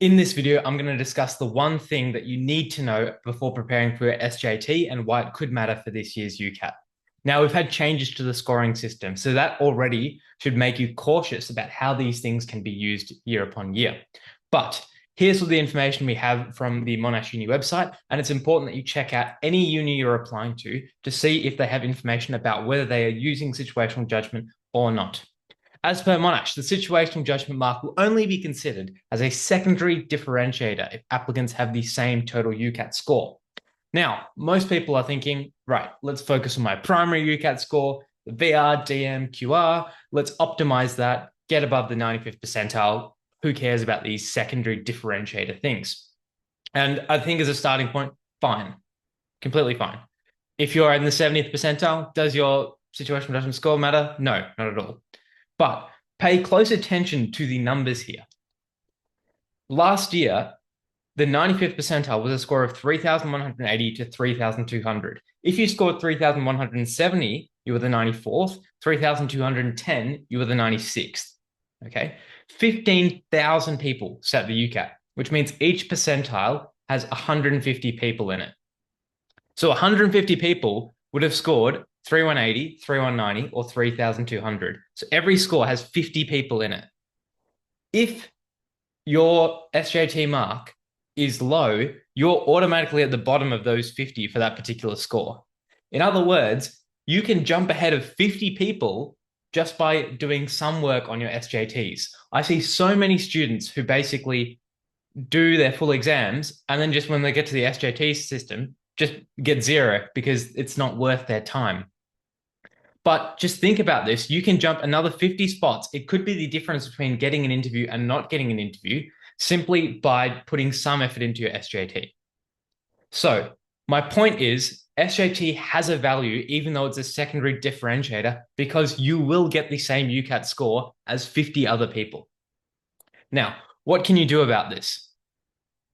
In this video, I'm going to discuss the one thing that you need to know before preparing for your SJT and why it could matter for this year's UCAT. Now, we've had changes to the scoring system, so that already should make you cautious about how these things can be used year upon year. But here's all the information we have from the Monash Uni website, and it's important that you check out any uni you're applying to see if they have information about whether they are using situational judgment or not. As per Monash, the situational judgment mark will only be considered as a secondary differentiator if applicants have the same total UCAT score. Now, most people are thinking, right, let's focus on my primary UCAT score, the VR, DM, QR. Let's optimize that, get above the 95th percentile. Who cares about these secondary differentiator things? And I think as a starting point, fine, completely fine. If you're in the 70th percentile, does your situational judgment score matter? No, not at all. But pay close attention to the numbers here. Last year, the 95th percentile was a score of 3,180 to 3,200. If you scored 3,170, you were the 94th. 3,210, you were the 96th. Okay. 15,000 people sat the UCAT, which means each percentile has 150 people in it. So 150 people would have scored 3,180, 3,190, or 3,200. So every score has 50 people in it. If your SJT mark is low, you're automatically at the bottom of those 50 for that particular score. In other words, you can jump ahead of 50 people just by doing some work on your SJTs. I see so many students who basically do their full exams and then just when they get to the SJT system, just get zero because it's not worth their time. But just think about this. You can jump another 50 spots. It could be the difference between getting an interview and not getting an interview simply by putting some effort into your SJT. So my point is SJT has a value, even though it's a secondary differentiator, because you will get the same UCAT score as 50 other people. Now, what can you do about this?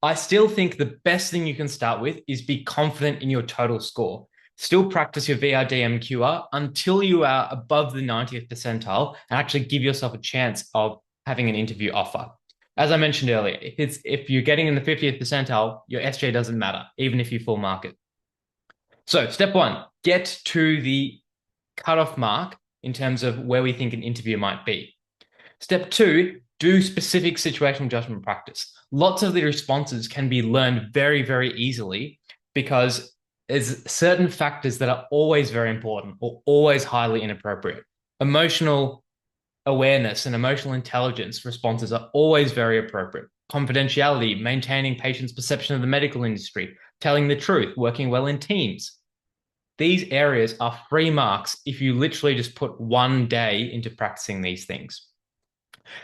I still think the best thing you can start with is be confident in your total score. Still practice your VRDM-QR until you are above the 90th percentile and actually give yourself a chance of having an interview offer. As I mentioned earlier, if you're getting in the 50th percentile, your SJ doesn't matter, even if you full mark it. So step one, get to the cutoff mark in terms of where we think an interview might be. Step two, do specific situational judgment practice. Lots of the responses can be learned very, very easily because there's certain factors that are always very important or always highly inappropriate. Emotional awareness and emotional intelligence responses are always very appropriate. Confidentiality, maintaining patients' perception of the medical industry, telling the truth, working well in teams. These areas are free marks if you literally just put one day into practicing these things.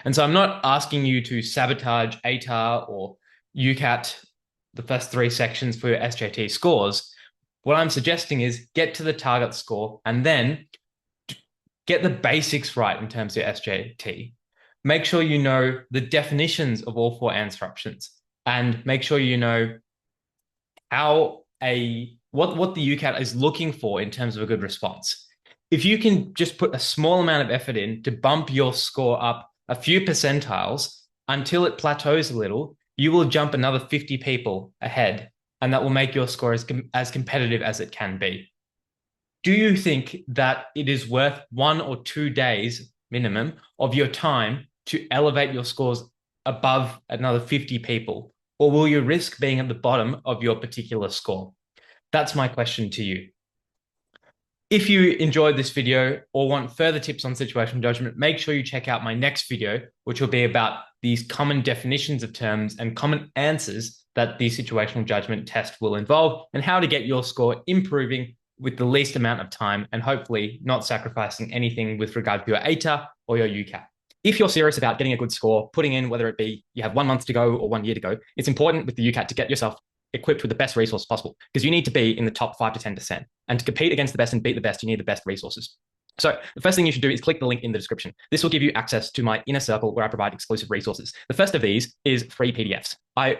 And so I'm not asking you to sabotage ATAR or UCAT, the first three sections for your SJT scores. What I'm suggesting is get to the target score and then get the basics right in terms of your SJT. Make sure you know the definitions of all four answer options and make sure you know how what the UCAT is looking for in terms of a good response. If you can just put a small amount of effort in to bump your score up a few percentiles until it plateaus a little, you will jump another 50 people ahead, and that will make your score as competitive as it can be. Do you think that it is worth 1 or 2 days minimum of your time to elevate your scores above another 50 people? Or will you risk being at the bottom of your particular score? That's my question to you. If you enjoyed this video or want further tips on situational judgment, make sure you check out my next video, which will be about these common definitions of terms and common answers that the situational judgment test will involve and how to get your score improving with the least amount of time and hopefully not sacrificing anything with regard to your ATAR or your UCAT. If you're serious about getting a good score, putting in whether it be you have 1 month to go or 1 year to go, it's important with the UCAT to get yourself equipped with the best resource possible because you need to be in the top 5 to 10%. And to compete against the best and beat the best, you need the best resources. So the first thing you should do is click the link in the description. This will give you access to my inner circle where I provide exclusive resources. The first of these is free PDFs.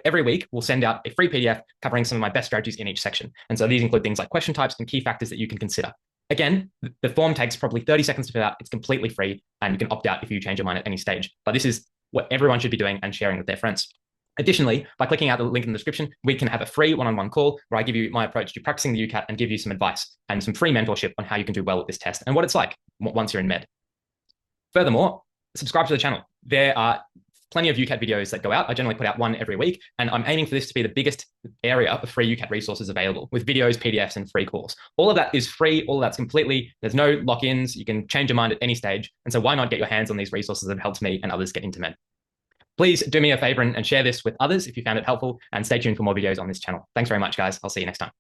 Every week will send out a free PDF covering some of my best strategies in each section. And so these include things like question types and key factors that you can consider. Again, the form takes probably 30 seconds to fill out. It's completely free and you can opt out if you change your mind at any stage. But this is what everyone should be doing and sharing with their friends. Additionally, by clicking out the link in the description, we can have a free one-on-one call where I give you my approach to practicing the UCAT and give you some advice and some free mentorship on how you can do well with this test and what it's like once you're in med. Furthermore, subscribe to the channel. There are plenty of UCAT videos that go out. I generally put out one every week, and I'm aiming for this to be the biggest area of free UCAT resources available with videos, PDFs, and free calls. All of that is free. All of that's completely, there's no lock-ins. You can change your mind at any stage. And so why not get your hands on these resources that have helped me and others get into med? Please do me a favor and share this with others if you found it helpful, and stay tuned for more videos on this channel. Thanks very much, guys. I'll see you next time.